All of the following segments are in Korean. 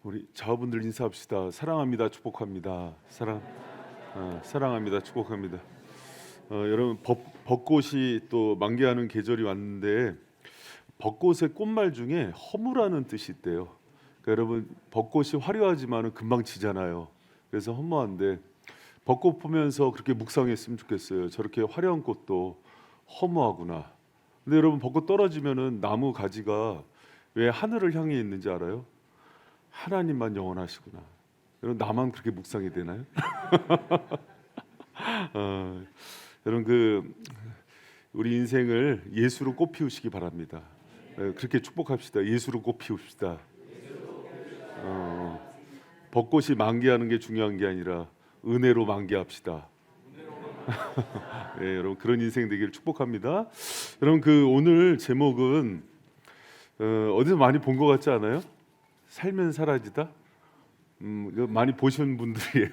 우리 자녀분들 인사합시다. 사랑합니다. 축복합니다. 사랑합니다. 축복합니다. 여러분 벚꽃이 또 만개하는 계절이 왔는데 벚꽃의 꽃말 중에 허무라는 뜻이 있대요. 그러니까 여러분 벚꽃이 화려하지만은 금방 지잖아요. 그래서 허무한데 벚꽃 보면서 그렇게 묵상했으면 좋겠어요. 저렇게 화려한 꽃도 허무하구나. 근데 여러분 벚꽃 떨어지면은 나무 가지가 왜 하늘을 향해 있는지 알아요? 하나님만 영원하시구나. 여러분 나만 그렇게 묵상이 되나요? 여러분 우리 인생을 예수로 꽃 피우시기 바랍니다. 그렇게 축복합시다. 예수로 꽃 피웁시다. 벚꽃이 만개하는 게 중요한 게 아니라 은혜로 만개합시다. 네, 여러분 그런 인생 되기를 축복합니다. 여러분 오늘 제목은 어디서 많이 본 것 같지 않아요? 살면 사라지다. 이거 많이 보신 분들이에요.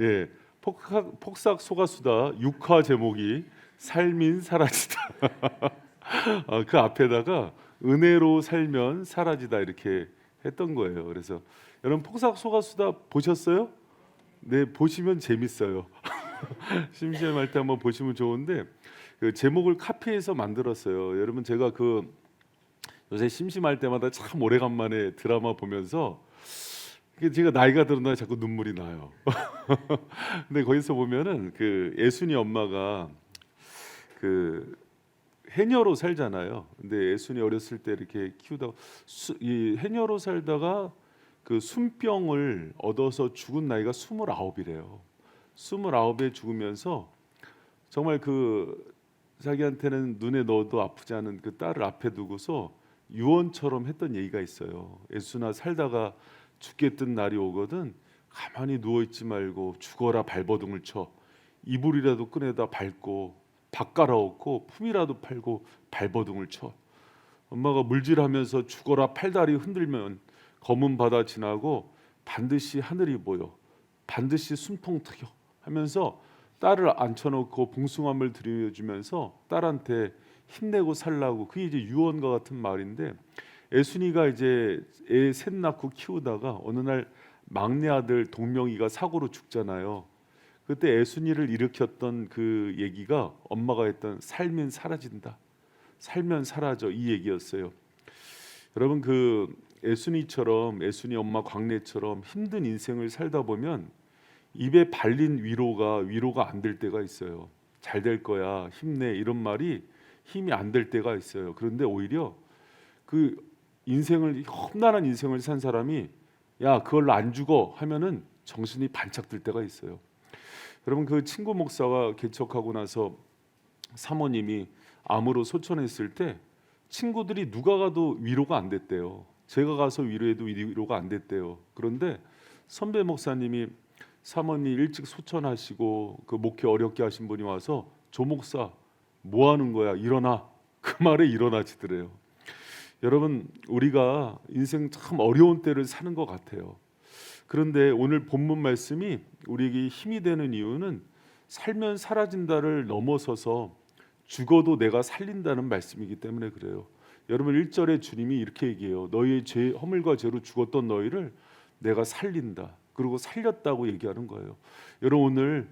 예, 폭삭 속았수다 6화 제목이 살민 사라지다. 그 앞에다가 은혜로 살면 사라지다 이렇게 했던 거예요. 그래서 여러분 폭삭 속았수다 보셨어요? 네, 보시면 재밌어요. 심심할 때 한번 보시면 좋은데 그 제목을 카피해서 만들었어요. 여러분 제가 요새 심심할 때마다 참 오래간만에 드라마 보면서 제가 나이가 들었나 자꾸 눈물이 나요. 근데 거기서 보면은 예순이 엄마가 해녀로 살잖아요. 근데 예순이 어렸을 때 이렇게 키우다가 이 해녀로 살다가 순병을 얻어서 죽은 나이가 29이래요. 29에 죽으면서 정말 자기한테는 눈에 넣어도 아프지 않은 딸을 앞에 두고서 유언처럼 했던 얘기가 있어요. 예순아 살다가 죽겠던 날이 오거든 가만히 누워있지 말고 죽어라 발버둥을 쳐. 이불이라도 꺼내다 밟고 밥 갈아엎고 품이라도 팔고 발버둥을 쳐. 엄마가 물질하면서 죽어라 팔다리 흔들면 검은 바다 지나고 반드시 하늘이 보여. 반드시 숨통 트여 하면서 딸을 앉혀놓고 봉숭아물 들여주면서 딸한테 힘내고 살라고, 그게 이제 유언과 같은 말인데, 예순이가 이제 애 셋 낳고 키우다가 어느 날 막내 아들 동명이가 사고로 죽잖아요. 그때 예순이를 일으켰던 그 얘기가 엄마가 했던 살면 사라진다, 살면 사라져, 이 얘기였어요. 여러분 예순이 엄마 광래처럼 힘든 인생을 살다 보면 입에 발린 위로가 안 될 때가 있어요. 잘 될 거야, 힘내, 이런 말이 힘이 안 될 때가 있어요. 그런데 오히려 험난한 인생을 산 사람이 야 그걸로 안 죽어 하면은 정신이 반짝 들 때가 있어요. 여러분 친구 목사가 개척하고 나서 사모님이 암으로 소천했을 때 친구들이 누가 가도 위로가 안 됐대요. 제가 가서 위로해도 위로가 안 됐대요. 그런데 선배 목사님이 사모님 일찍 소천하시고 목회 어렵게 하신 분이 와서 조 목사 뭐 하는 거야, 일어나, 그 말에 일어나지더래요. 여러분 우리가 인생 참 어려운 때를 사는 것 같아요. 그런데 오늘 본문 말씀이 우리에게 힘이 되는 이유는 살면 사라진다를 넘어서서 죽어도 내가 살린다는 말씀이기 때문에 그래요. 여러분 1절에 주님이 이렇게 얘기해요. 너희의 허물과 죄로 죽었던 너희를 내가 살린다. 그리고 살렸다고 얘기하는 거예요. 여러분 오늘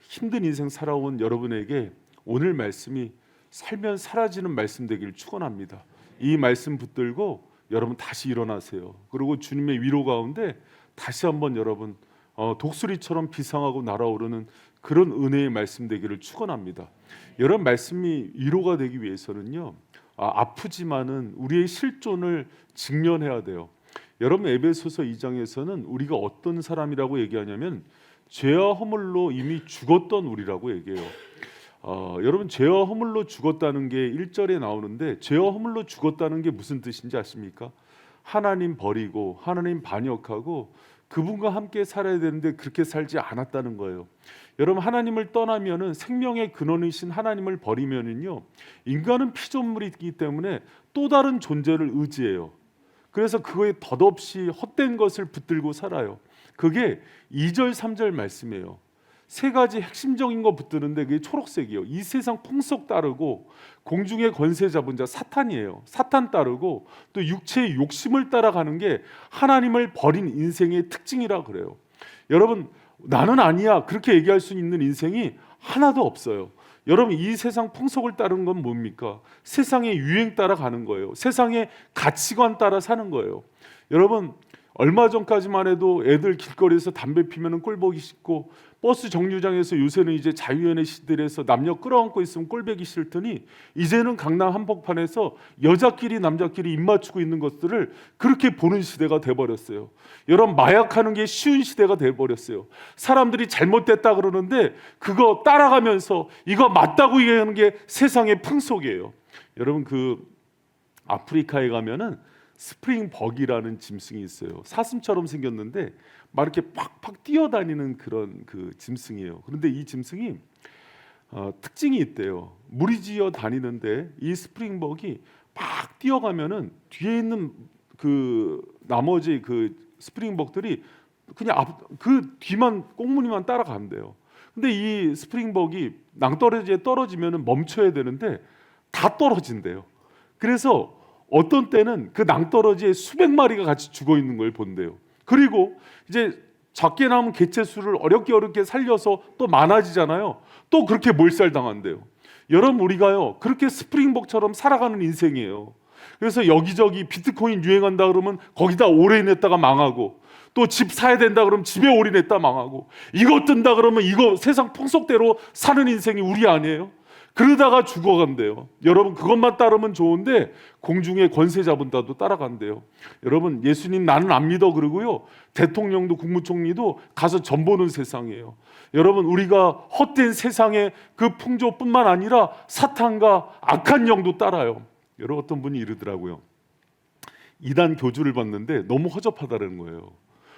힘든 인생 살아온 여러분에게 오늘 말씀이 살면 사라지는 말씀 되기를 축원합니다. 이 말씀 붙들고 여러분 다시 일어나세요. 그리고 주님의 위로 가운데 다시 한번 여러분 독수리처럼 비상하고 날아오르는 그런 은혜의 말씀 되기를 축원합니다. 여러분 말씀이 위로가 되기 위해서는요, 아프지만은 우리의 실존을 직면해야 돼요. 여러분 에베소서 2장에서는 우리가 어떤 사람이라고 얘기하냐면 죄와 허물로 이미 죽었던 우리라고 얘기해요. 여러분 죄와 허물로 죽었다는 게 1절에 나오는데, 죄와 허물로 죽었다는 게 무슨 뜻인지 아십니까? 하나님 버리고 하나님 반역하고 그분과 함께 살아야 되는데 그렇게 살지 않았다는 거예요. 여러분 하나님을 떠나면은, 생명의 근원이신 하나님을 버리면은요, 인간은 피조물이기 때문에 또 다른 존재를 의지해요. 그래서 그거에 덧없이 헛된 것을 붙들고 살아요. 그게 2절 3절 말씀이에요. 세 가지 핵심적인 거 붙드는데 그게 초록색이요. 이 세상 풍속 따르고 공중의 권세 잡은 자 사탄이에요. 사탄 따르고 또 육체의 욕심을 따라가는 게 하나님을 버린 인생의 특징이라 그래요. 여러분, 나는 아니야 그렇게 얘기할 수 있는 인생이 하나도 없어요. 여러분, 이 세상 풍속을 따르는 건 뭡니까? 세상의 유행 따라 가는 거예요. 세상의 가치관 따라 사는 거예요. 여러분, 얼마 전까지만 해도 애들 길거리에서 담배 피면 꼴보기 싫고 버스 정류장에서 요새는 이제 자유연애 시대에서 남녀 끌어안고 있으면 꼴보기 싫더니 이제는 강남 한복판에서 여자끼리 남자끼리 입 맞추고 있는 것들을 그렇게 보는 시대가 돼버렸어요. 여러분, 마약하는 게 쉬운 시대가 돼버렸어요. 사람들이 잘못됐다 그러는데 그거 따라가면서 이거 맞다고 얘기하는 게 세상의 풍속이에요. 여러분, 그 아프리카에 가면은 스프링벅이라는 짐승이 있어요. 사슴처럼 생겼는데 막 이렇게 팍팍 뛰어다니는 그런 그 짐승이에요. 그런데 이 짐승이 특징이 있대요. 무리지어 다니는데 이 스프링벅이 막 뛰어가면은 뒤에 있는 그 나머지 그 스프링벅들이 그냥 그 뒤만 꽁무니만 따라간대요. 근데 이 스프링벅이 낭떠러지에 떨어지면은 멈춰야 되는데 다 떨어진대요. 그래서 어떤 때는 그 낭떠러지에 수백 마리가 같이 죽어 있는 걸 본대요. 그리고 이제 작게 남은 개체수를 어렵게 살려서 또 많아지잖아요. 또 그렇게 몰살당한대요. 여러분, 우리가요 그렇게 스프링복처럼 살아가는 인생이에요. 그래서 여기저기 비트코인 유행한다 그러면 거기다 올인했다가 망하고, 또 집 사야 된다 그러면 집에 올인했다 망하고, 이거 뜬다 그러면 이거 세상 풍속대로 사는 인생이 우리 아니에요? 그러다가 죽어간대요. 여러분, 그것만 따르면 좋은데 공중의 권세 잡은 자도 따라간대요. 여러분, 예수님 나는 안 믿어 그러고요, 대통령도 국무총리도 가서 전 보는 세상이에요. 여러분, 우리가 헛된 세상의 그 풍조뿐만 아니라 사탄과 악한 영도 따라요. 여러분, 어떤 분이 이러더라고요. 이단 교주를 봤는데 너무 허접하다는 거예요.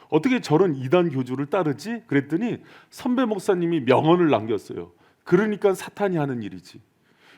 어떻게 저런 이단 교주를 따르지? 그랬더니 선배 목사님이 명언을 남겼어요. 그러니까 사탄이 하는 일이지.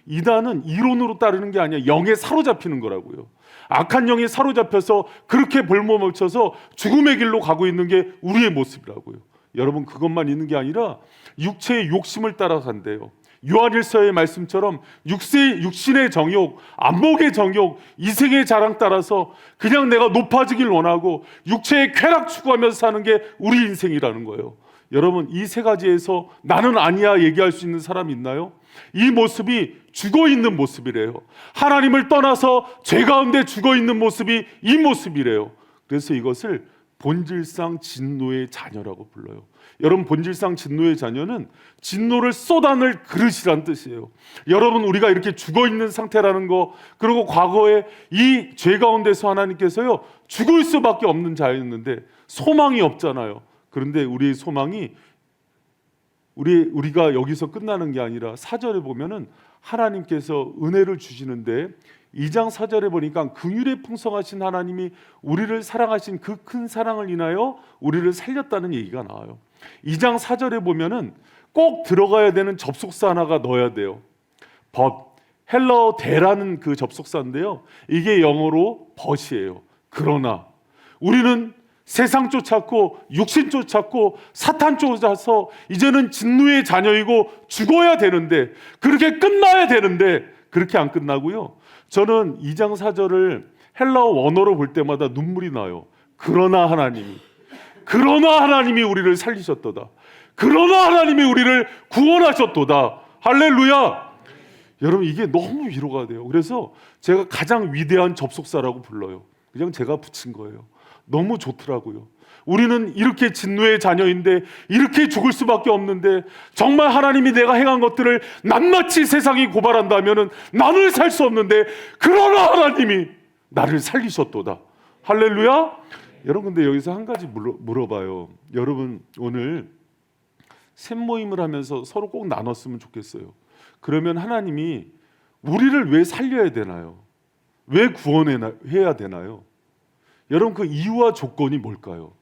이단은 이론으로 따르는 게 아니야. 영에 사로잡히는 거라고요. 악한 영에 사로잡혀서 그렇게 볼모멈춰서 죽음의 길로 가고 있는 게 우리의 모습이라고요. 여러분, 그것만 있는 게 아니라 육체의 욕심을 따라간대요. 요한일서의 말씀처럼 육신의 정욕, 안목의 정욕, 이생의 자랑 따라서 그냥 내가 높아지길 원하고 육체의 쾌락 추구하면서 사는 게 우리 인생이라는 거예요. 여러분, 이 세 가지에서 나는 아니야 얘기할 수 있는 사람 있나요? 이 모습이 죽어있는 모습이래요. 하나님을 떠나서 죄 가운데 죽어있는 모습이 이 모습이래요. 그래서 이것을 본질상 진노의 자녀라고 불러요. 여러분, 본질상 진노의 자녀는 진노를 쏟아낼 그릇이란 뜻이에요. 여러분, 우리가 이렇게 죽어있는 상태라는 거, 그리고 과거에 이 죄 가운데서 하나님께서요 죽을 수밖에 없는 자였는데 소망이 없잖아요. 그런데 우리의 소망이 우리가 여기서 끝나는 게 아니라 4절에 보면은 하나님께서 은혜를 주시는데 2장 4절에 보니까 긍휼에 풍성하신 하나님이 우리를 사랑하신 그 큰 사랑을 인하여 우리를 살렸다는 얘기가 나와요. 2장 4절에 보면은 꼭 들어가야 되는 접속사 하나가 넣어야 돼요. 헬라어 대라는 그 접속사인데요, 이게 영어로 벗이에요. 그러나 우리는 세상 쫓았고 육신 쫓았고 사탄 쫓아서 이제는 진노의 자녀이고 죽어야 되는데, 그렇게 끝나야 되는데 그렇게 안 끝나고요, 저는 2장 4절을 헬라어 원어로 볼 때마다 눈물이 나요. 그러나 하나님이 우리를 살리셨도다. 그러나 하나님이 우리를 구원하셨도다. 할렐루야. 여러분, 이게 너무 위로가 돼요. 그래서 제가 가장 위대한 접속사라고 불러요. 그냥 제가 붙인 거예요. 너무 좋더라고요. 우리는 이렇게 진노의 자녀인데, 이렇게 죽을 수밖에 없는데, 정말 하나님이 내가 행한 것들을 낱낱이 세상이 고발한다면 나는 살 수 없는데 그러나 하나님이 나를 살리셨도다. 할렐루야. 여러분, 근데 여기서 한 가지 물어봐요. 여러분, 오늘 샘모임을 하면서 서로 꼭 나눴으면 좋겠어요. 그러면 하나님이 우리를 왜 살려야 되나요? 왜 구원해야 되나요? 여러분, 그 이유와 조건이 뭘까요?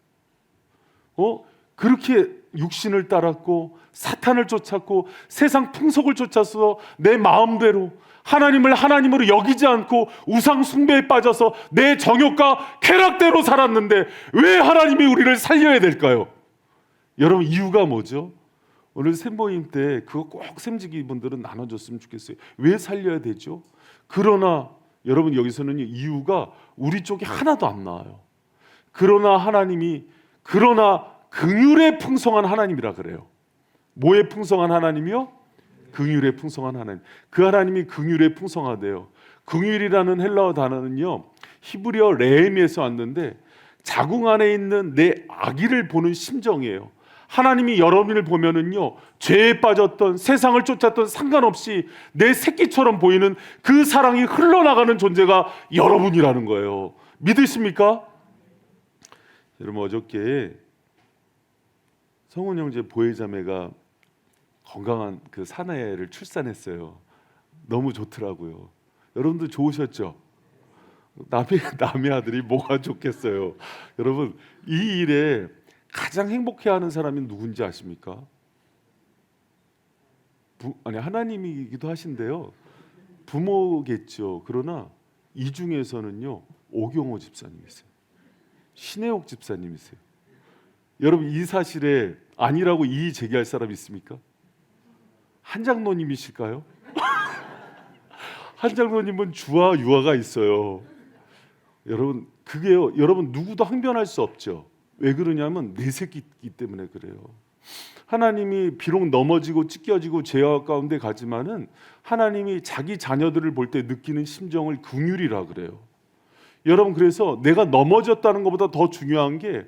그렇게 육신을 따랐고 사탄을 쫓았고 세상 풍속을 쫓아서 내 마음대로 하나님을 하나님으로 여기지 않고 우상 숭배에 빠져서 내 정욕과 쾌락대로 살았는데 왜 하나님이 우리를 살려야 될까요? 여러분, 이유가 뭐죠? 오늘 샘모임 때 그거 꼭 샘지기 분들은 나눠줬으면 좋겠어요. 왜 살려야 되죠? 그러나 여러분 여기서는 이유가 우리 쪽에 하나도 안 나와요. 그러나 하나님이 긍휼에 풍성한 하나님이라 그래요. 뭐에 풍성한 하나님이요? 긍휼에 풍성한 하나님. 그 하나님이 긍휼에 풍성하대요. 긍휼이라는 헬라어 단어는요, 히브리어 레헴에서 왔는데 자궁 안에 있는 내 아기를 보는 심정이에요. 하나님이 여러분을 보면은요, 죄에 빠졌던 세상을 쫓았던 상관없이 내 새끼처럼 보이는 그 사랑이 흘러나가는 존재가 여러분이라는 거예요. 믿으십니까? 여러분, 어저께 성훈 형제 보혜자매가 건강한 그 사내를 출산했어요. 너무 좋더라고요. 여러분도 좋으셨죠? 남의 아들이 뭐가 좋겠어요. 여러분, 이 일에 가장 행복해하는 사람이 누군지 아십니까? 하나님이기도 하신데요, 부모겠죠. 그러나 이 중에서는요, 오경호 집사님이세요. 신혜옥 집사님이세요. 여러분, 이 사실에 아니라고 이의 제기할 사람 있습니까? 한장로님이실까요? 한장로님은 주와 유아가 있어요. 여러분, 그게요, 여러분 누구도 항변할 수 없죠. 왜 그러냐면 내 새끼이기 때문에 그래요. 하나님이 비록 넘어지고 찢겨지고 죄악 가운데 가지만은 하나님이 자기 자녀들을 볼 때 느끼는 심정을 긍휼이라 그래요. 여러분, 그래서 내가 넘어졌다는 것보다 더 중요한 게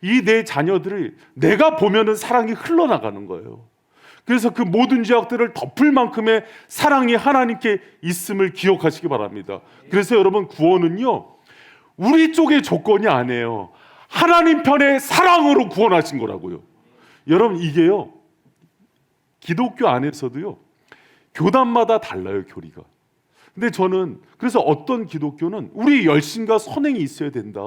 이 내 자녀들을 내가 보면은 사랑이 흘러나가는 거예요. 그래서 그 모든 죄악들을 덮을 만큼의 사랑이 하나님께 있음을 기억하시기 바랍니다. 그래서 여러분, 구원은요, 우리 쪽의 조건이 아니에요. 하나님 편의 사랑으로 구원하신 거라고요. 여러분, 이게요, 기독교 안에서도요, 교단마다 달라요, 교리가. 근데 저는 그래서 어떤 기독교는 우리 열심과 선행이 있어야 된다.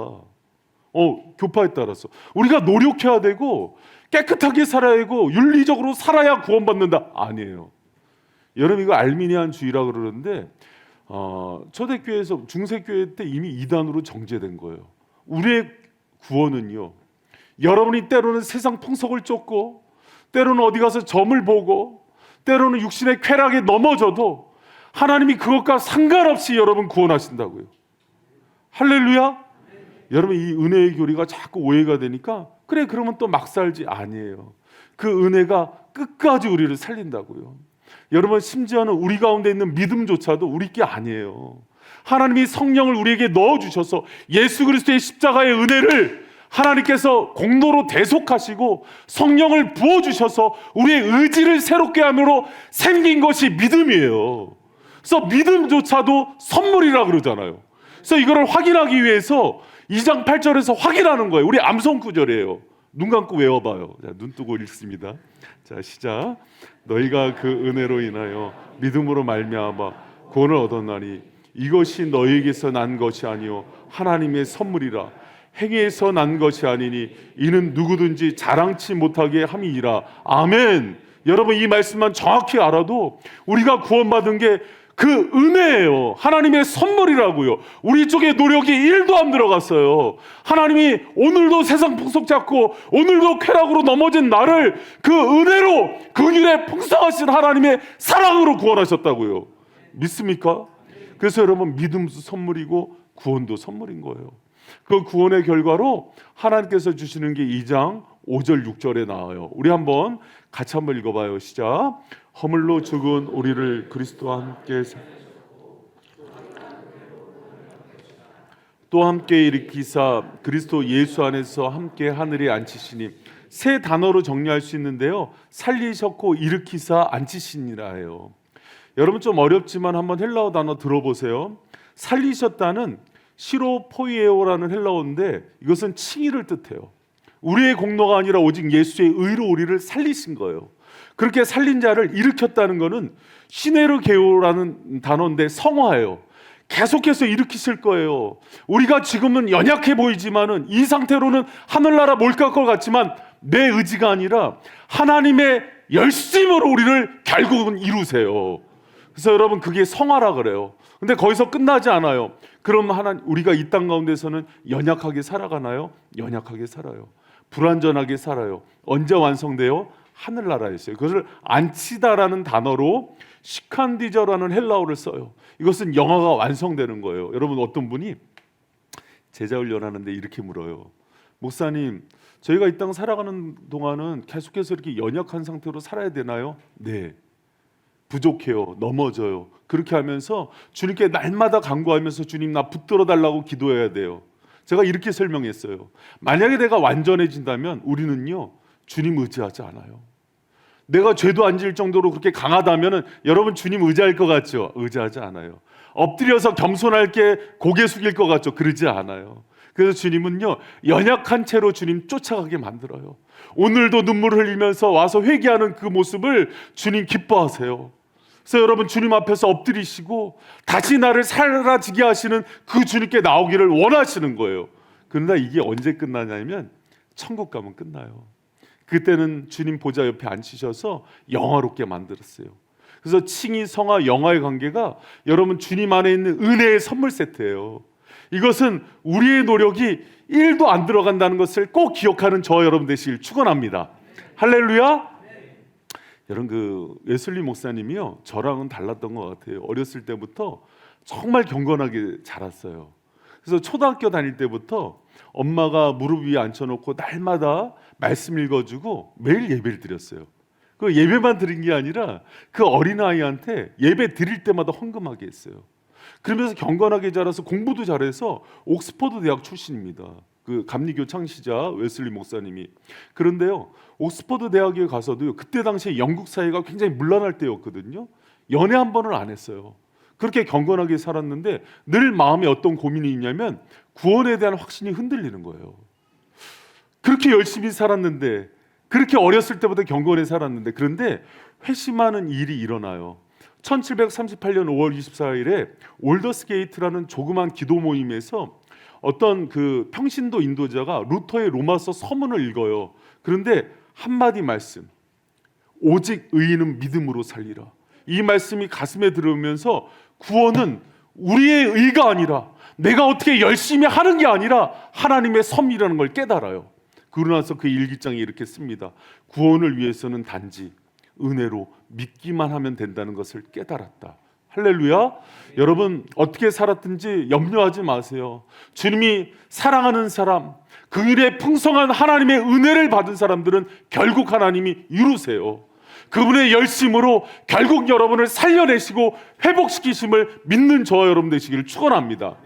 교파에 따라서 우리가 노력해야 되고 깨끗하게 살아야 되고 윤리적으로 살아야 구원받는다. 아니에요. 여러분, 이거 알미니안주의라고 그러는데 초대교회에서 중세교회 때 이미 이단으로 정죄된 거예요. 우리의 구원은요, 여러분이 때로는 세상 풍속을 쫓고 때로는 어디 가서 점을 보고 때로는 육신의 쾌락에 넘어져도 하나님이 그것과 상관없이 여러분 구원하신다고요. 할렐루야. 여러분, 이 은혜의 교리가 자꾸 오해가 되니까 그래 그러면 또 막 살지. 아니에요. 그 은혜가 끝까지 우리를 살린다고요. 여러분, 심지어는 우리 가운데 있는 믿음조차도 우리 게 아니에요. 하나님이 성령을 우리에게 넣어주셔서 예수 그리스도의 십자가의 은혜를 하나님께서 공로로 대속하시고 성령을 부어주셔서 우리의 의지를 새롭게 함으로 생긴 것이 믿음이에요. 그래서 믿음조차도 선물이라 그러잖아요. 그래서 이거를 확인하기 위해서 2장 8절에서 확인하는 거예요. 우리 암송 구절이에요. 눈 감고 외워봐요. 자, 눈 뜨고 읽습니다. 자, 시작. 너희가 그 은혜로 인하여 믿음으로 말미암아 구원을 얻었나니 이것이 너희에게서 난 것이 아니요 하나님의 선물이라. 행위에서 난 것이 아니니 이는 누구든지 자랑치 못하게 함이니라. 아멘. 여러분, 이 말씀만 정확히 알아도 우리가 구원받은 게 그 은혜예요. 하나님의 선물이라고요. 우리 쪽에 노력이 1도 안 들어갔어요. 하나님이 오늘도 세상 풍속 잡고 오늘도 쾌락으로 넘어진 나를 그 은혜로 긍휼에 풍성하신 하나님의 사랑으로 구원하셨다고요. 믿습니까? 그래서 여러분, 믿음도 선물이고 구원도 선물인 거예요. 그 구원의 결과로 하나님께서 주시는 게 2장 5절 6절에 나와요. 우리 한번 같이 한번 읽어봐요. 시작. 허물로 죽은 우리를 그리스도와 함께 또 함께 일으키사 그리스도 예수 안에서 함께 하늘에 앉히시니. 세 단어로 정리할 수 있는데요, 살리셨고 일으키사 앉히시니라 해요. 여러분, 좀 어렵지만 한번 헬라어 단어 들어보세요. 살리셨다는 시로포이에오라는 헬라어인데 이것은 칭의를 뜻해요. 우리의 공로가 아니라 오직 예수의 의로 우리를 살리신 거예요. 그렇게 살린 자를 일으켰다는 것은 시네르게오라는 단어인데 성화예요. 계속해서 일으키실 거예요. 우리가 지금은 연약해 보이지만은 이 상태로는 하늘나라 몰갈 것 같지만 내 의지가 아니라 하나님의 열심으로 우리를 결국은 이루세요. 그래서 여러분, 그게 성화라 그래요. 근데 거기서 끝나지 않아요. 그럼 우리가 이 땅 가운데서는 연약하게 살아가나요? 연약하게 살아요. 불완전하게 살아요. 언제 완성돼요? 하늘나라였어요. 그것을 안치다라는 단어로 시칸디저라는 헬라어를 써요. 이것은 영화가 완성되는 거예요. 여러분, 어떤 분이 제자 훈련하는데 이렇게 물어요. 목사님, 저희가 이 땅 살아가는 동안은 계속해서 이렇게 연약한 상태로 살아야 되나요? 네. 부족해요. 넘어져요. 그렇게 하면서 주님께 날마다 간구하면서 주님 나 붙들어 달라고 기도해야 돼요. 제가 이렇게 설명했어요. 만약에 내가 완전해진다면 우리는요, 주님 의지하지 않아요. 내가 죄도 안 지을 정도로 그렇게 강하다면 여러분 주님 의지할 것 같죠? 의지하지 않아요. 엎드려서 겸손할게 고개 숙일 것 같죠? 그러지 않아요. 그래서 주님은요, 연약한 채로 주님 쫓아가게 만들어요. 오늘도 눈물을 흘리면서 와서 회개하는 그 모습을 주님 기뻐하세요. 그래서 여러분, 주님 앞에서 엎드리시고 다시 나를 사라지게 하시는 그 주님께 나오기를 원하시는 거예요. 그러나 이게 언제 끝나냐면 천국 가면 끝나요. 그때는 주님 보좌 옆에 앉히셔서 영화롭게 만들었어요. 그래서 칭의, 성화, 영화의 관계가 여러분 주님 안에 있는 은혜의 선물 세트예요. 이것은 우리의 노력이 1도 안 들어간다는 것을 꼭 기억하는 저와 여러분 되시길 축원합니다. 할렐루야. 여러분, 그 웨슬리 목사님이요, 저랑은 달랐던 것 같아요. 어렸을 때부터 정말 경건하게 자랐어요. 그래서 초등학교 다닐 때부터 엄마가 무릎 위에 앉혀놓고 날마다 말씀 읽어주고 매일 예배를 드렸어요. 그 예배만 드린 게 아니라 그 어린아이한테 예배 드릴 때마다 헌금하게 했어요. 그러면서 경건하게 자라서 공부도 잘해서 옥스퍼드 대학 출신입니다. 그 감리교 창시자 웨슬리 목사님이. 그런데요, 옥스퍼드 대학에 가서도요, 그때 당시에 영국 사회가 굉장히 문란할 때였거든요. 연애 한 번을 안 했어요. 그렇게 경건하게 살았는데 늘 마음에 어떤 고민이 있냐면 구원에 대한 확신이 흔들리는 거예요. 그렇게 열심히 살았는데, 그렇게 어렸을 때부터 경건에 살았는데, 그런데 회심하는 일이 일어나요. 1738년 5월 24일에 올더스게이트라는 조그만 기도 모임에서 어떤 그 평신도 인도자가 루터의 로마서 서문을 읽어요. 그런데 한마디 말씀, 오직 의인은 믿음으로 살리라. 이 말씀이 가슴에 들어오면서 구원은 우리의 의가 아니라, 내가 어떻게 열심히 하는 게 아니라 하나님의 섭리라는 걸 깨달아요. 그러고 나서 그 일기장에 이렇게 씁니다. 구원을 위해서는 단지 은혜로 믿기만 하면 된다는 것을 깨달았다. 할렐루야. 여러분, 어떻게 살았든지 염려하지 마세요. 주님이 사랑하는 사람, 그 일에 풍성한 하나님의 은혜를 받은 사람들은 결국 하나님이 이루세요. 그분의 열심으로 결국 여러분을 살려내시고 회복시키심을 믿는 저와 여러분 되시기를 축원합니다.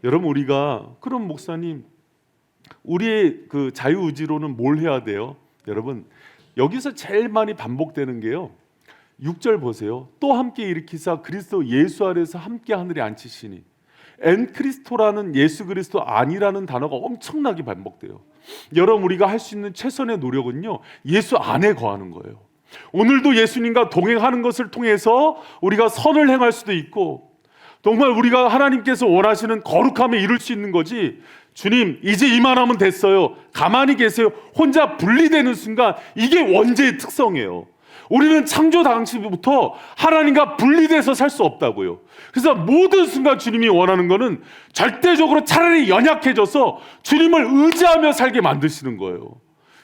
여러분, 우리가 그럼 목사님, 우리의 그 자유의지로는 뭘 해야 돼요? 여러분, 여기서 제일 많이 반복되는 게요, 6절 보세요. 또 함께 일으키사 그리스도 예수 아래서 함께 하늘에 앉히시니. 엔 크리스토라는 예수 그리스도 아니라는 단어가 엄청나게 반복돼요. 여러분, 우리가 할 수 있는 최선의 노력은요, 예수 안에 거하는 거예요. 오늘도 예수님과 동행하는 것을 통해서 우리가 선을 행할 수도 있고, 정말 우리가 하나님께서 원하시는 거룩함에 이룰 수 있는 거지, 주님 이제 이만하면 됐어요, 가만히 계세요, 혼자 분리되는 순간, 이게 원죄의 특성이에요. 우리는 창조 당시부터 하나님과 분리돼서 살 수 없다고요. 그래서 모든 순간 주님이 원하는 것은 절대적으로 차라리 연약해져서 주님을 의지하며 살게 만드시는 거예요.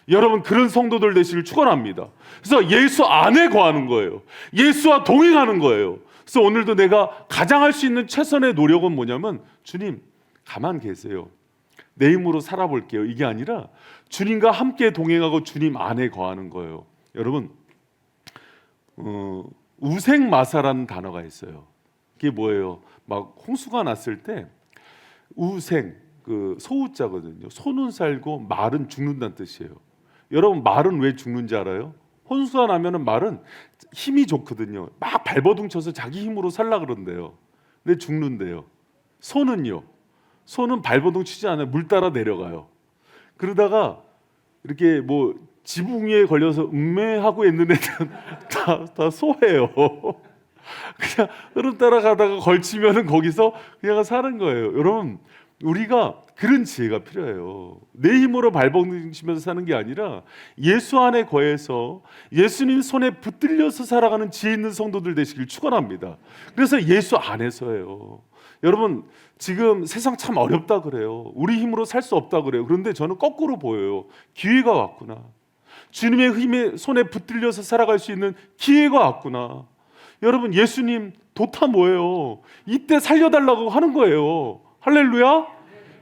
여러분, 그런 성도들 되시길 축원합니다. 그래서 예수 안에 거하는 거예요. 예수와 동행하는 거예요. 그래서 오늘도 내가 가장 할 수 있는 최선의 노력은 뭐냐면, 주님 가만 계세요, 내 힘으로 살아볼게요, 이게 아니라 주님과 함께 동행하고 주님 안에 거하는 거예요. 여러분, 우생마사라는 단어가 있어요. 그게 뭐예요? 막 홍수가 났을 때 우생, 그 소우자거든요. 소는 살고 말은 죽는다는 뜻이에요. 여러분, 말은 왜 죽는지 알아요? 홍수가 나면은 말은 힘이 좋거든요. 막 발버둥 쳐서 자기 힘으로 살라 그런대요. 근데 죽는데요. 소는요, 소는 발버둥 치지 않아요. 물 따라 내려가요. 그러다가 이렇게 뭐 지붕 위에 걸려서 음매하고 있는 애들은 다 소예요. 그냥 흐름 따라가다가 걸치면은 거기서 그냥 사는 거예요. 여러분, 우리가 그런 지혜가 필요해요. 내 힘으로 발버둥 치면서 사는 게 아니라 예수 안에 거해서 예수님 손에 붙들려서 살아가는 지혜 있는 성도들 되시길 축원합니다. 그래서 예수 안에서예요. 여러분, 지금 세상 참 어렵다 그래요. 우리 힘으로 살 수 없다 그래요. 그런데 저는 거꾸로 보여요. 기회가 왔구나. 주님의 힘에 손에 붙들려서 살아갈 수 있는 기회가 왔구나. 여러분, 예수님 도타 뭐예요? 이때 살려달라고 하는 거예요. 할렐루야.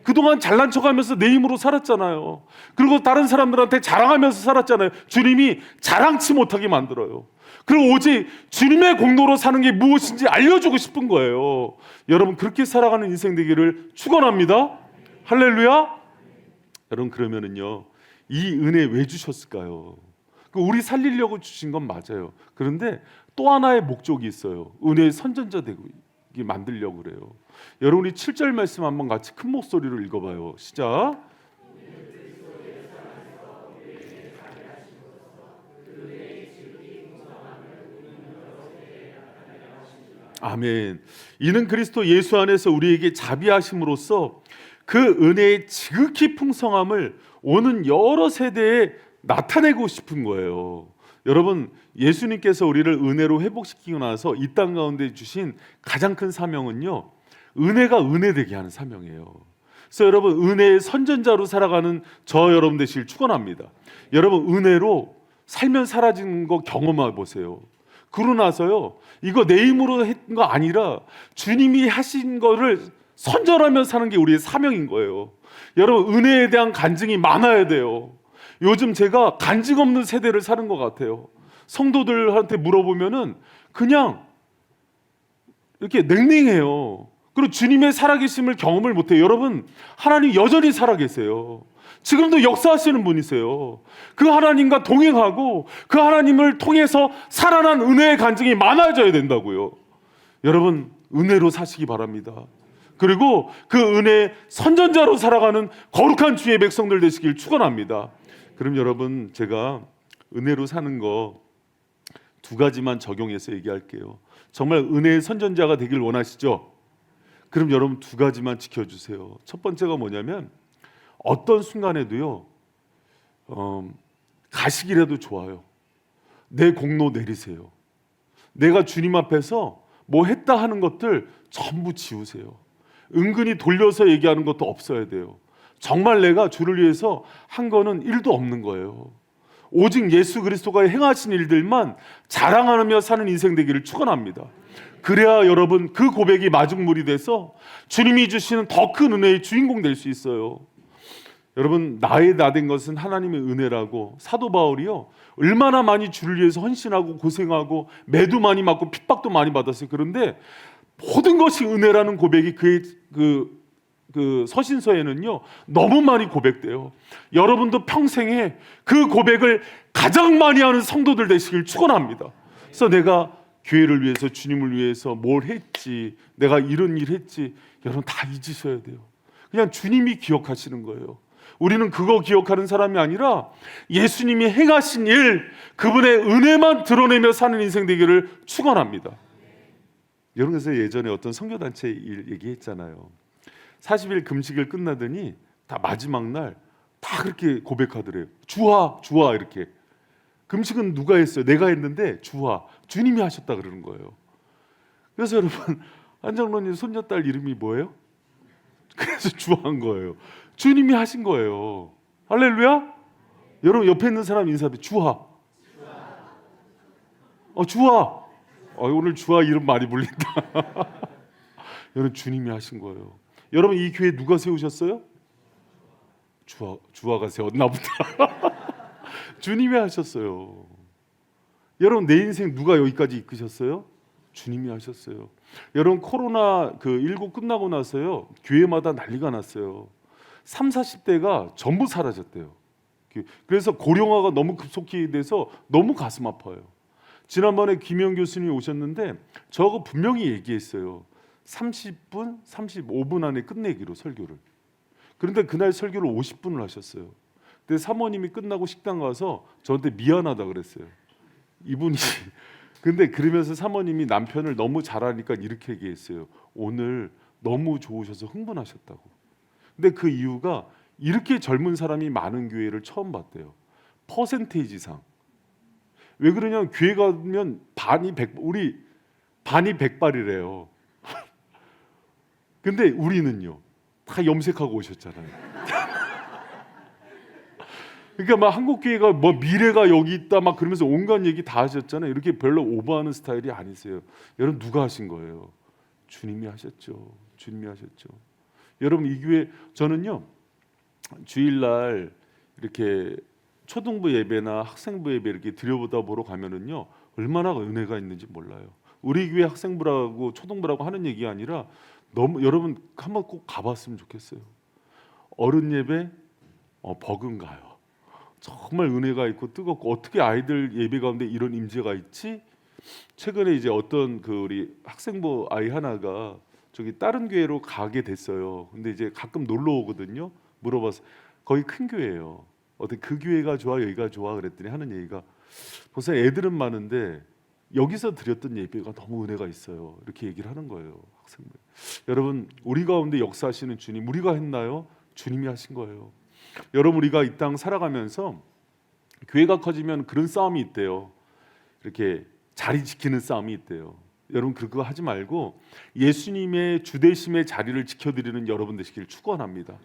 그동안 잘난 척하면서 내 힘으로 살았잖아요. 그리고 다른 사람들한테 자랑하면서 살았잖아요. 주님이 자랑치 못하게 만들어요. 그리고 오직 주님의 공로로 사는 게 무엇인지 알려주고 싶은 거예요. 여러분, 그렇게 살아가는 인생 되기를 축원합니다. 할렐루야. 여러분, 그러면은요, 이 은혜 왜 주셨을까요? 우리 살리려고 주신 건 맞아요. 그런데 또 하나의 목적이 있어요. 은혜의 선전자 되게 만들려고 그래요. 여러분이 7절 말씀 한번 같이 큰 목소리로 읽어봐요. 시작. 아멘. 이는 그리스도 예수 안에서 우리에게 자비하심으로써 그 은혜의 지극히 풍성함을 오는 여러 세대에 나타내고 싶은 거예요. 여러분, 예수님께서 우리를 은혜로 회복시키고 나서 이 땅 가운데 주신 가장 큰 사명은요, 은혜가 은혜되게 하는 사명이에요. 그래서 여러분, 은혜의 선전자로 살아가는 저 여러분 되시길 축원합니다. 여러분, 은혜로 살면 사라지는 거 경험해 보세요. 그러고 나서요, 이거 내 힘으로 했던 거 아니라 주님이 하신 거를 선전하며 사는 게 우리의 사명인 거예요. 여러분, 은혜에 대한 간증이 많아야 돼요. 요즘 제가 간증 없는 세대를 사는 것 같아요. 성도들한테 물어보면은 그냥 이렇게 냉랭해요. 그리고 주님의 살아계심을 경험을 못해요. 여러분, 하나님 여전히 살아계세요. 지금도 역사하시는 분이세요. 그 하나님과 동행하고 그 하나님을 통해서 살아난 은혜의 간증이 많아져야 된다고요. 여러분, 은혜로 사시기 바랍니다. 그리고 그 은혜의 선전자로 살아가는 거룩한 주의 백성들 되시길 축원합니다. 그럼 여러분, 제가 은혜로 사는 거 두 가지만 적용해서 얘기할게요. 정말 은혜의 선전자가 되길 원하시죠? 그럼 여러분, 두 가지만 지켜주세요. 첫 번째가 뭐냐면, 어떤 순간에도요, 가시기라도 좋아요. 내 공로 내리세요. 내가 주님 앞에서 뭐 했다 하는 것들 전부 지우세요. 은근히 돌려서 얘기하는 것도 없어야 돼요. 정말 내가 주를 위해서 한 거는 1도 없는 거예요. 오직 예수 그리스도가 행하신 일들만 자랑하며 사는 인생 되기를 축원합니다. 그래야 여러분, 그 고백이 마중물이 돼서 주님이 주시는 더 큰 은혜의 주인공 될 수 있어요. 여러분, 나의 나된 것은 하나님의 은혜라고 사도 바울이요, 얼마나 많이 주를 위해서 헌신하고 고생하고 매도 많이 맞고 핍박도 많이 받았어요. 그런데 모든 것이 은혜라는 고백이 그의 그 서신서에는요 너무 많이 고백돼요. 여러분도 평생에 그 고백을 가장 많이 하는 성도들 되시길 축원합니다. 그래서 내가 교회를 위해서, 주님을 위해서 뭘 했지, 내가 이런 일 했지, 여러분 다 잊으셔야 돼요. 그냥 주님이 기억하시는 거예요. 우리는 그거 기억하는 사람이 아니라 예수님이 행하신 일, 그분의 은혜만 드러내며 사는 인생 되기를 축원합니다. 여러분, 그래서 예전에 어떤 선교단체 일 얘기했잖아요. 40일 금식을 끝나더니 다 마지막 날 다 그렇게 고백하더래요. 주와, 주와. 이렇게. 금식은 누가 했어요? 내가 했는데 주와, 주님이 하셨다 그러는 거예요. 그래서 여러분, 안장로님 손녀딸 이름이 뭐예요? 그래서 주한 거예요. 주님이 하신 거예요. 할렐루야. 여러분, 옆에 있는 사람 인사해. 주하. 주하. 오늘 주하 이름 많이 불린다. 여러분, 주님이 하신 거예요. 여러분, 이 교회 누가 세우셨어요? 주하가 세웠나 보다. 주님이 하셨어요. 여러분, 내 인생 누가 여기까지 이끄셨어요? 주님이 하셨어요. 여러분, 코로나 19 끝나고 나서요, 교회마다 난리가 났어요. 30, 40대가 전부 사라졌대요. 그래서 고령화가 너무 급속히 돼서 너무 가슴 아파요. 지난번에 김영 교수님이 오셨는데 저거 분명히 얘기했어요. 30분, 35분 안에 끝내기로 설교를. 그런데 그날 설교를 50분을 하셨어요. 근데 사모님이 끝나고 식당 가서 저한테 미안하다 그랬어요. 이분이. 근데 그러면서 사모님이 남편을 너무 잘하니까 이렇게 얘기했어요. 오늘 너무 좋으셔서 흥분하셨다고. 근데 그 이유가 이렇게 젊은 사람이 많은 교회를 처음 봤대요. 퍼센테이지상. 왜 그러냐면 교회 가면 우리 반이 100발이래요. 근데 우리는요 다 염색하고 오셨잖아요. 그러니까 막 한국 교회가 뭐 미래가 여기 있다 막 그러면서 온갖 얘기 다 하셨잖아요. 이렇게 별로 오버하는 스타일이 아니세요. 여러분 누가 하신 거예요? 주님이 하셨죠. 주님이 하셨죠. 여러분 이 교회 저는요 주일날 이렇게 초등부 예배나 학생부 예배 이렇게 들여보다 보러 가면은요 얼마나 은혜가 있는지 몰라요. 우리 교회 학생부라고 초등부라고 하는 얘기가 아니라 너무 여러분 한번 꼭 가봤으면 좋겠어요. 어른 예배 버금가요. 정말 은혜가 있고 뜨겁고 어떻게 아이들 예배 가운데 이런 임재가 있지? 최근에 이제 어떤 그 우리 학생부 아이 하나가 저기 다른 교회로 가게 됐어요. 근데 이제 가끔 놀러 오거든요. 물어봐서 거기 큰 교회예요. 어떻게 그 교회가 좋아 여기가 좋아 그랬더니 하는 얘기가 벌써 애들은 많은데 여기서 드렸던 예배가 너무 은혜가 있어요. 이렇게 얘기를 하는 거예요. 학생들. 여러분 우리 가운데 역사하시는 주님 우리가 했나요? 주님이 하신 거예요. 여러분 우리가 이 땅 살아가면서 교회가 커지면 그런 싸움이 있대요. 이렇게 자리 지키는 싸움이 있대요. 여러분 그거 하지 말고 예수님의 주대심의 자리를 지켜드리는 여러분 되시길 축원합니다.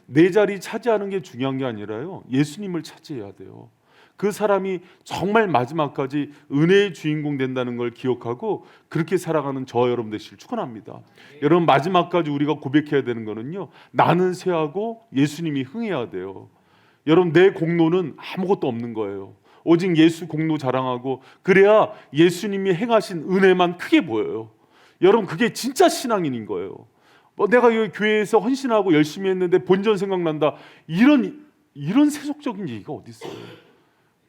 내 자리 차지하는 게 중요한 게 아니라요. 예수님을 차지해야 돼요. 그 사람이 정말 마지막까지 은혜의 주인공 된다는 걸 기억하고 그렇게 살아가는 저 여러분 되시길 축원합니다. 여러분 마지막까지 우리가 고백해야 되는 거는요. 나는 쇠하고 예수님이 흥해야 돼요. 여러분 내 공로는 아무것도 없는 거예요. 오직 예수 공로 자랑하고 그래야 예수님이 행하신 은혜만 크게 보여요. 여러분 그게 진짜 신앙인인 거예요. 내가 이 교회에서 헌신하고 열심히 했는데 본전 생각난다. 이런 세속적인 얘기가 어디 있어요?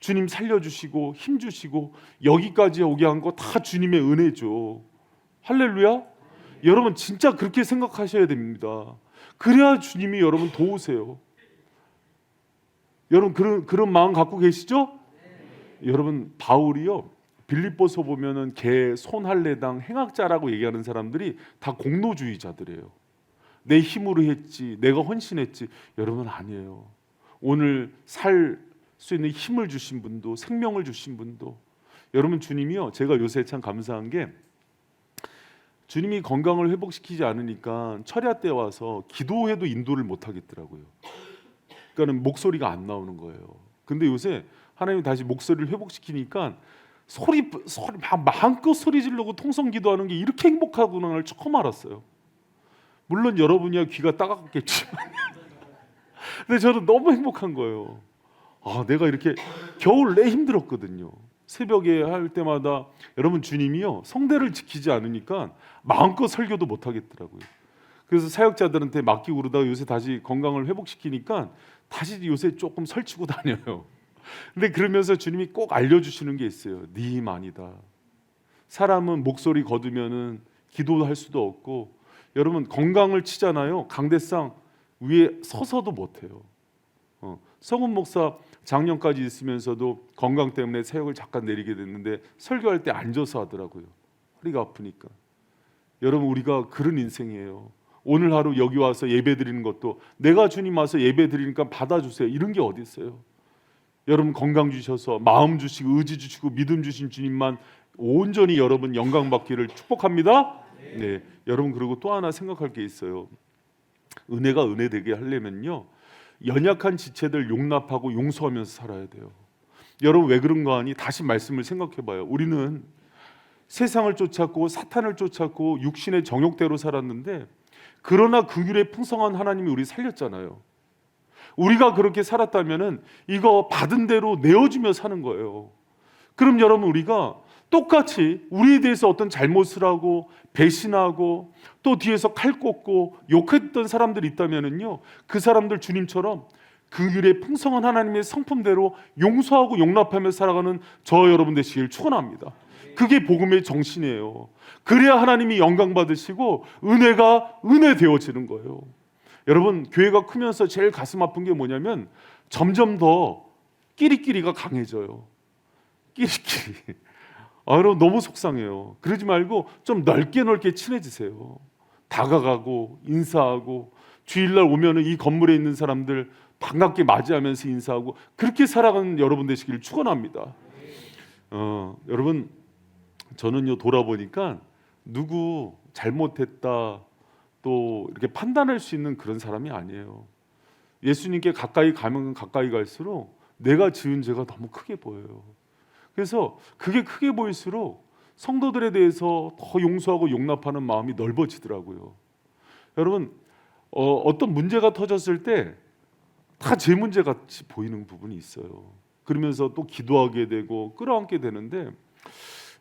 주님 살려주시고 힘 주시고 여기까지 오게 한 거 다 주님의 은혜죠. 할렐루야. 여러분 진짜 그렇게 생각하셔야 됩니다. 그래야 주님이 여러분 도우세요. 여러분 그런 마음 갖고 계시죠? 여러분 바울이요 빌립보서 보면은 개 손할례당 행악자라고 얘기하는 사람들이 다 공로주의자들이에요. 내 힘으로 했지 내가 헌신했지. 여러분 아니에요. 오늘 살 수 있는 힘을 주신 분도 생명을 주신 분도 여러분 주님이요 제가 요새 참 감사한 게 주님이 건강을 회복시키지 않으니까 철야 때 와서 기도해도 인도를 못 하겠더라고요. 그러니까는 목소리가 안 나오는 거예요. 근데 요새 하나님이 다시 목소리를 회복시키니까 소리 마음껏 소리 지르고 통성 기도하는 게 이렇게 행복하구나를 처음 알았어요. 물론 여러분이야 귀가 따갑겠지만 근데 저는 너무 행복한 거예요. 내가 이렇게 겨울 내 힘들었거든요. 새벽에 할 때마다 여러분 주님이요 성대를 지키지 않으니까 마음껏 설교도 못 하겠더라고요. 그래서 사역자들한테 맡기고 그러다가 요새 다시 건강을 회복시키니까 다시 요새 조금 설치고 다녀요. 근데 그러면서 주님이 꼭 알려주시는 게 있어요. 네 힘 아니다. 사람은 목소리 거두면은 기도할 수도 없고 여러분 건강을 치잖아요. 강대상 위에 서서도 못해요. 성훈 목사 작년까지 있으면서도 건강 때문에 사역을 잠깐 내리게 됐는데 설교할 때 앉아서 하더라고요. 허리가 아프니까. 여러분 우리가 그런 인생이에요. 오늘 하루 여기 와서 예배 드리는 것도 내가 주님 와서 예배 드리니까 받아주세요. 이런 게 어디 있어요? 여러분 건강 주셔서 마음 주시고 의지 주시고 믿음 주신 주님만 온전히 여러분 영광 받기를 축복합니다. 네, 여러분 그리고 또 하나 생각할 게 있어요. 은혜가 은혜 되게 하려면요. 연약한 지체들 용납하고 용서하면서 살아야 돼요. 여러분 왜 그런가 하니 다시 말씀을 생각해봐요. 우리는 세상을 쫓았고 사탄을 쫓았고 육신의 정욕대로 살았는데 그러나 긍휼의 풍성한 하나님이 우리 살렸잖아요. 우리가 그렇게 살았다면은 이거 받은 대로 내어주며 사는 거예요. 그럼 여러분 우리가 똑같이 우리에 대해서 어떤 잘못을 하고 배신하고 또 뒤에서 칼 꽂고 욕했던 사람들이 있다면은요 그 사람들 주님처럼 긍휼의 풍성한 하나님의 성품대로 용서하고 용납하며 살아가는 저 여러분 되시길 축원합니다. 그게 복음의 정신이에요. 그래야 하나님이 영광 받으시고 은혜가 은혜 되어지는 거예요. 여러분 교회가 크면서 제일 가슴 아픈 게 뭐냐면 점점 더 끼리끼리가 강해져요. 끼리끼리. 여러분 너무 속상해요. 그러지 말고 좀 넓게 친해지세요. 다가가고 인사하고 주일날 오면은 이 건물에 있는 사람들 반갑게 맞이하면서 인사하고 그렇게 살아가는 여러분 되시기를 축원합니다. 여러분 저는요 돌아보니까 누구 잘못했다 또 이렇게 판단할 수 있는 그런 사람이 아니에요. 예수님께 가까이 가면 가까이 갈수록 내가 지은 죄가 너무 크게 보여요. 그래서 그게 크게 보일수록 성도들에 대해서 더 용서하고 용납하는 마음이 넓어지더라고요. 여러분, 어떤 문제가 터졌을 때 다 제 문제 같이 보이는 부분이 있어요. 그러면서 또 기도하게 되고 끌어안게 되는데,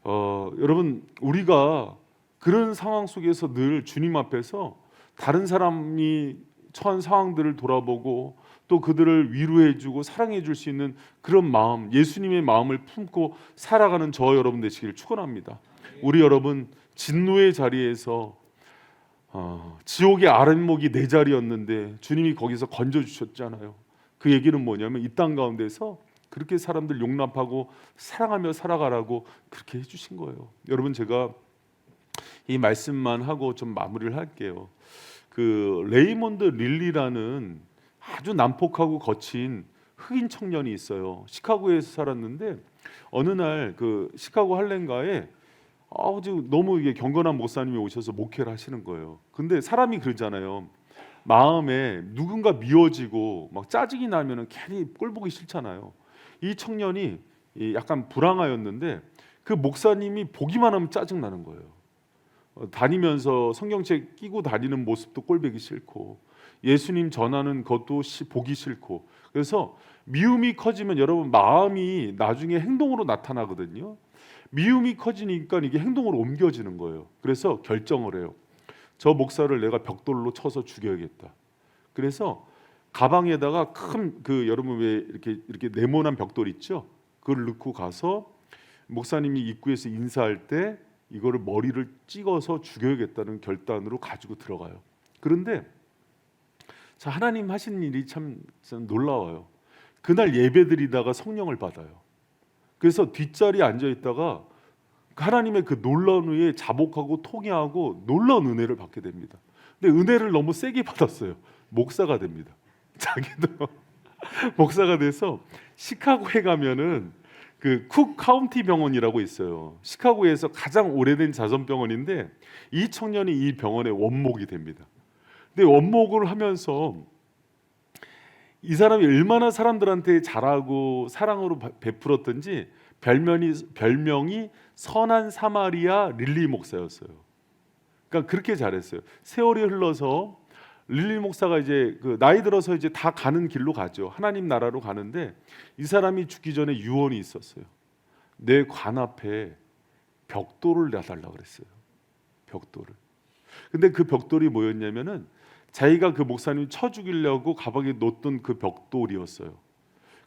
여러분, 우리가 그런 상황 속에서 늘 주님 앞에서 다른 사람이 처한 상황들을 돌아보고 또 그들을 위로해주고 사랑해줄 수 있는 그런 마음, 예수님의 마음을 품고 살아가는 저 여러분 되시기를 축원합니다. 우리 여러분, 진노의 자리에서 지옥의 아랫목이 내 자리였는데 주님이 거기서 건져주셨잖아요. 그 얘기는 뭐냐면 이 땅 가운데서 그렇게 사람들 용납하고 사랑하며 살아가라고 그렇게 해주신 거예요. 여러분, 제가 이 말씀만 하고 좀 마무리를 할게요. 그 레이몬드 릴리라는 아주 난폭하고 거친 흑인 청년이 있어요. 시카고에서 살았는데 어느 날 그 시카고 할렘가에 지금 너무 이게 경건한 목사님이 오셔서 목회를 하시는 거예요. 근데 사람이 그러잖아요. 마음에 누군가 미워지고 막 짜증이 나면은 괜히 꼴 보기 싫잖아요. 이 청년이 약간 불황아였는데 그 목사님이 보기만 하면 짜증 나는 거예요. 다니면서 성경책 끼고 다니는 모습도 꼴보기 싫고 예수님 전하는 것도 보기 싫고, 그래서 미움이 커지면 여러분 마음이 나중에 행동으로 나타나거든요. 미움이 커지니까 이게 행동으로 옮겨지는 거예요. 그래서 결정을 해요. 저 목사를 내가 벽돌로 쳐서 죽여야겠다. 그래서 가방에다가 큰 여러분 왜 이렇게 네모난 벽돌 있죠? 그걸 넣고 가서 목사님이 입구에서 인사할 때 이거를 머리를 찍어서 죽여야겠다는 결단으로 가지고 들어가요. 그런데 자, 하나님 하신 일이 참 놀라워요. 그날 예배드리다가 성령을 받아요. 그래서 뒷자리에 앉아 있다가 하나님의 그 놀라운 은혜에 자복하고 통회하고 놀라운 은혜를 받게 됩니다. 근데 은혜를 너무 세게 받았어요. 목사가 됩니다. 자기도 목사가 돼서 시카고에 가면은 그 쿡 카운티 병원이라고 있어요. 시카고에서 가장 오래된 자선병원인데 이 청년이 이 병원의 원목이 됩니다. 근데 원목을 하면서 이 사람이 얼마나 사람들한테 잘하고 사랑으로 베풀었던지 별명이 선한 사마리아 릴리 목사였어요. 그러니까 그렇게 잘했어요. 세월이 흘러서 릴리 목사가 이제 나이 들어서 이제 다 가는 길로 가죠. 하나님 나라로 가는데 이 사람이 죽기 전에 유언이 있었어요. 내 관 앞에 벽돌을 놔달라고 그랬어요. 벽돌을. 근데 그 벽돌이 뭐였냐면은 자기가 그 목사님 쳐 죽이려고 가방에 놓던 그 벽돌이었어요.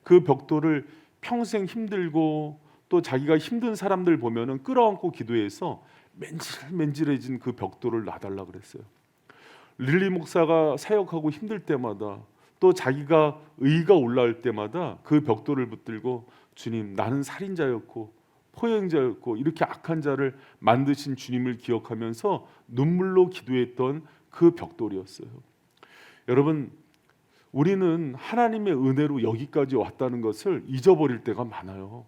그 벽돌을 평생 힘들고 또 자기가 힘든 사람들 보면은 끌어안고 기도해서 맨질맨질해진 그 벽돌을 놔달라고 그랬어요. 릴리 목사가 사역하고 힘들 때마다 또 자기가 의가 올라올 때마다 그 벽돌을 붙들고 주님, 나는 살인자였고 포행자였고 이렇게 악한 자를 만드신 주님을 기억하면서 눈물로 기도했던 그 벽돌이었어요. 여러분, 우리는 하나님의 은혜로 여기까지 왔다는 것을 잊어버릴 때가 많아요.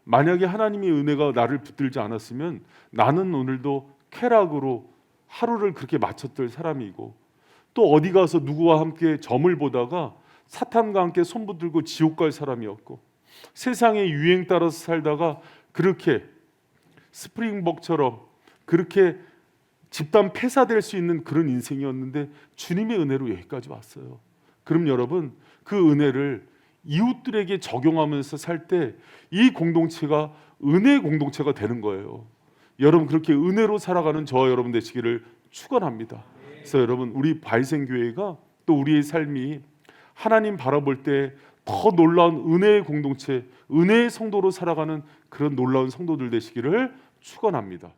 만약에 하나님의 은혜가 나를 붙들지 않았으면 나는 오늘도 쾌락으로 하루를 그렇게 마쳤을 사람이고 또 어디 가서 누구와 함께 점을 보다가 사탄과 함께 손붙들고 지옥 갈 사람이었고 세상의 유행 따라서 살다가 그렇게 스프링벅처럼 그렇게 집단 폐사될 수 있는 그런 인생이었는데 주님의 은혜로 여기까지 왔어요. 그럼 여러분, 그 은혜를 이웃들에게 적용하면서 살 때 이 공동체가 은혜의 공동체가 되는 거예요. 여러분, 그렇게 은혜로 살아가는 저와 여러분 되시기를 축원합니다. 그래서 여러분, 우리 바이센교회가 또 우리의 삶이 하나님 바라볼 때 더 놀라운 은혜의 공동체, 은혜의 성도로 살아가는 그런 놀라운 성도들 되시기를 축원합니다.